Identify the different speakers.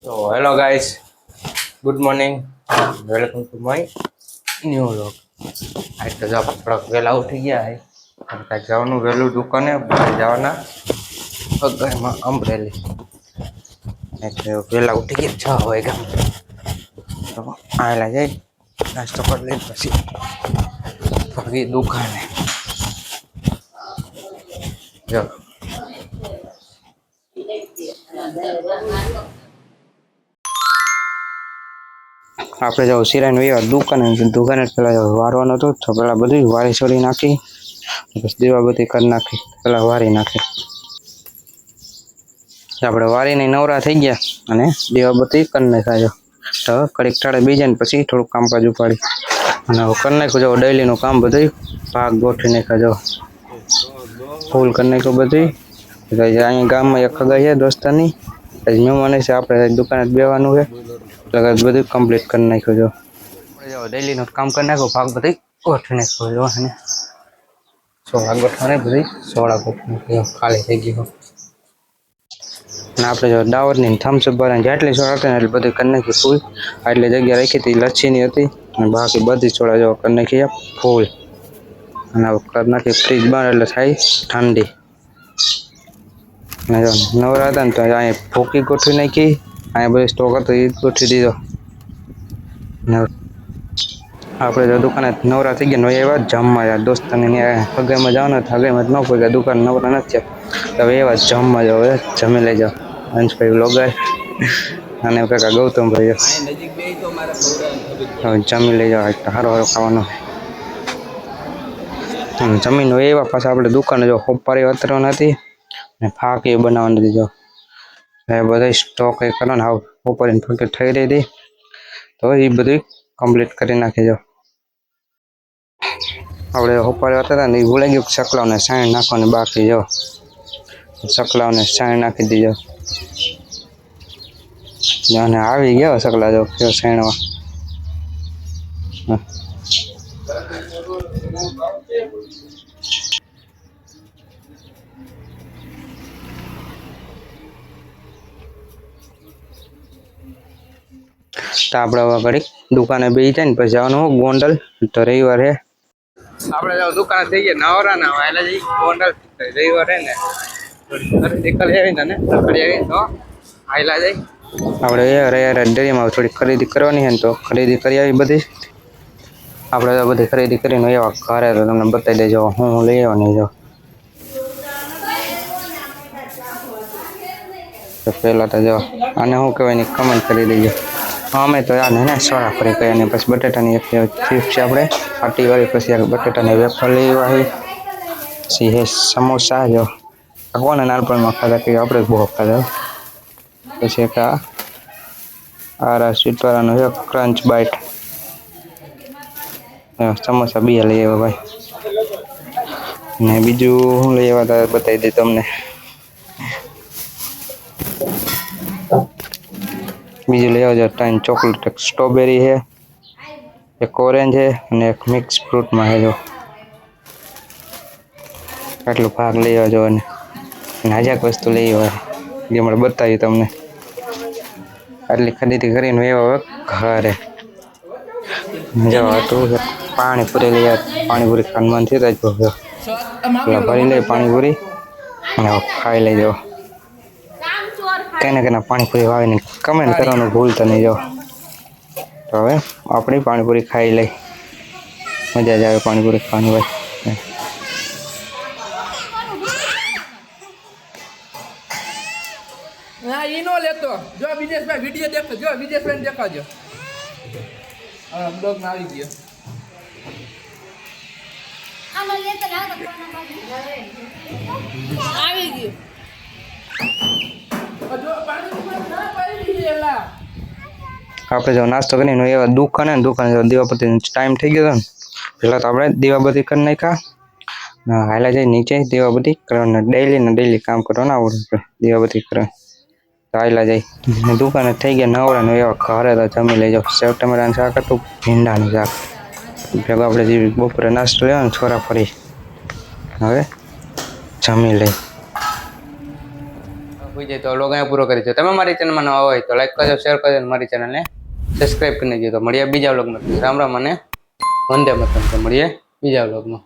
Speaker 1: So hello guys, good morning. Welcome to my new vlog. આજ તો જો થોડાક વહેલા ઉઠી ગયા હે. કાંઈક જવાનું વહેલું દુકાને બહાર જવાના પગારમાં અમરેલી. એટલે વહેલા ઉઠી ગયા 6 વાગ્યા. તો આવેલા જઈ નાસ્તો કરી લઈ પછી ભાગી દુકાને. જો આપણે જો સિરાઈને વહીવા દુકાને પેલા વારવાનો હતો તો પેલા બધું વારી છોડી નાખી પછી દીવાબત્તી કરી નાખી પેલા વારી નાખી. આપણે વારીને નવરા થઈ ગયા અને દીવાબત્તી કરી નાખ્યા. તો કડીક ટાળે બીજાને પછી થોડુંક કામકાજ ઉપાડી અને કરી નાખ્યું. જો ડેલીનું કામ બધું ભાગ ગોઠવી નાખ્યા. જો ફૂલ કરી નાખ્યું બધું. અહીંયા ગામમાં એક ખગાઈ છે દોસ્તારની મહેમાન છે, આપણે દુકાને બેવાનું છે એટલે બધું કમ્પ્લીટ કરી નાખ્યું. જો ડેલીનું કામ કરી નાખ્યું, ભાગ બધું ગોઠવી નાખ્યો. જો અને સોળા ગોઠવાને બધી સોળા ગોઠવી ખાલી થઈ ગયું. અને આપણે જો દાવતની થમ્સઅપ ભરાને જેટલી સોળા હતી ને એટલે બધું કરી નાખી ફૂલ. આટલી જગ્યા રાખી હતી લચ્છીની હતી અને બાકી બધી સોળા જો કરી નાખી ફૂલ. અને કરી નાખી ફ્રીજ બહાર એટલે થાય ઠંડી. અને જો નવરા હતા ને તો અહીંયા ભૂકી ગોઠવી નાખી. અહીંયા બધો સ્ટોક હતો એ ગોઠવી દીધો. આપણે જો દુકાને નવરા થઈ ગયા એવા જમવા યાર દોસ્તાને હગાઈમાં જવાના હતા, હગાઈમાં જ ન પગ્યા, દુકાન નવરા નથી હવે એવા જમવા જાવ. હવે જમી લઈ જાઓ. અંશભાઈ લોગાય અને કાકા ગૌતમભાઈ હવે જમી લઈ જાઓ. સારો સારો ખાવાનો જમીન એવા પાછા આપણે દુકાને જો હોપારી વતરવાની હતી ને ફાંકી બનાવવાની હતી. જો એ બધા સ્ટોક એ કરો ને હોપારીને ફાંકી થઈ રહી હતી તો એ બધું કમ્પ્લીટ કરી નાખી. જો આપણે હોપારી હતા ને એ ભૂલાઈ ગયું ચકલાઓને સાઈણ નાખવાની બાકી. જો ચકલાઓને સાઈણ નાખી દીધો અને આવી ગયો ચકલા. જો કયો સાઈણવા તો આપણે હવે ઘડીક દુકાને બેસી જાય ને પછી જવાનું ગોંડલ. તો રવિવાર હે આપણે જો દુકાને થઈ ગયા નવરા ના એટલે જઈ ગોંડલ. રવિવાર હે ને ખરીદી કરી આવી ને રખડી આવી તો આયલા જાય. આપણે રવિવારે ડેરીમાં થોડી ખરીદી કરવાની છે ને તો ખરીદી કરી આવી બધી. આપણે તો બધી ખરીદી કરીને એવા ઘરે તો તમને બતાવી દેજો હું લઈ આવ્યો નહીં. જો તો પહેલાં તો જો આને શું કહેવાય ને કમેન્ટ કરી દેજો. અમે તો આને ને સોડા ફરી કહી અને પછી બટાટાની એક ચીપ્સ છે આપણે પાટીવાળી, પછી બટાટાની વેફર લઈ આવી, પછી હે સમોસા. જો કોને નાનપણમાં ખાધા કે આપણે બહુ ખાધા. પછી એક આ સ્વીટવાળાનું છે ક્રંચ બાઇટ સમોસા બે લઈ આવ્યા ભાઈ. ને બીજું શું લઈ આવ્યા બતાવી દઈ તમને. બીજું લઈ આવજો ત્રણ ચોકલેટ, એક સ્ટ્રોબેરી છે, એક ઓરેન્જ છે અને એક મિક્સ ફ્રૂટમાં છે. જો આટલો ભાગ લઈ આવજો અને હજાક વસ્તુ લઈ આવે જે મને બતાવી તમને. આટલી ખરીદી કરીને એવા ઘરે જવા હતું. પાણીપુરી લઈ આવે, પાણીપુરી ખાવાનું થયું જ ભરી લઈ પાણીપુરી અને ખાઈ લઈ જાઓ. કેના પાણીપુરી વાવીને કમેન્ટ કરવાનું ભૂલતા નહીં. જાઓ તો હવે આપણી પાણીપુરી ખાઈ લઈ. મજા જ આવે પાણીપુરી ખાવાની ભાઈ.
Speaker 2: હા ઈ નો લેતો. જો વિદેશભાઈ વિડિયો દેખો, જો વિદેશભાઈ દેખાજો. હા બ્લોગ માં આવી ગયો. આનો લેતો લાવો તો આવી ગયો. જો પાણી ના પડી ગયેલા.
Speaker 1: આપણે જો નાસ્તો કરીને એવા દુકાને દીવાબત્તીનો ટાઈમ થઈ ગયો હતો ને પહેલાં તો આપણે દીવાબત્તી કરી નાખ્યા. હાલા જાય નીચે દીવાબત્તી કરવાના, ડેલી કામ કરવાના આવડે દીવાબત્તી કરવા. તો હાલા જાય દુકાને થઈ ગયા નવરા એવા ઘરે તો જમી લઈ જાઓ. સેવ ટમેટાનું શાક હતું, ભીંડાનું શાક ભેગો આપણે જે બપોરે નાસ્તો લેવાનો છોરા ફરી હવે જમી લઈ. જાય તો વ્લોગ અહીંયા પૂરો કરી દો. તમે મારી ચેનલમાં નવા હોય તો લાઈક કરજો, શેર કરજો અને મારી ચેનલને સબસ્ક્રાઈબ કરી દેજો. તો મળીએ બીજા વ્લોગમાં. રામ રામ અને વંદે માતરમ. તો મળીએ બીજા વ્લોગમાં.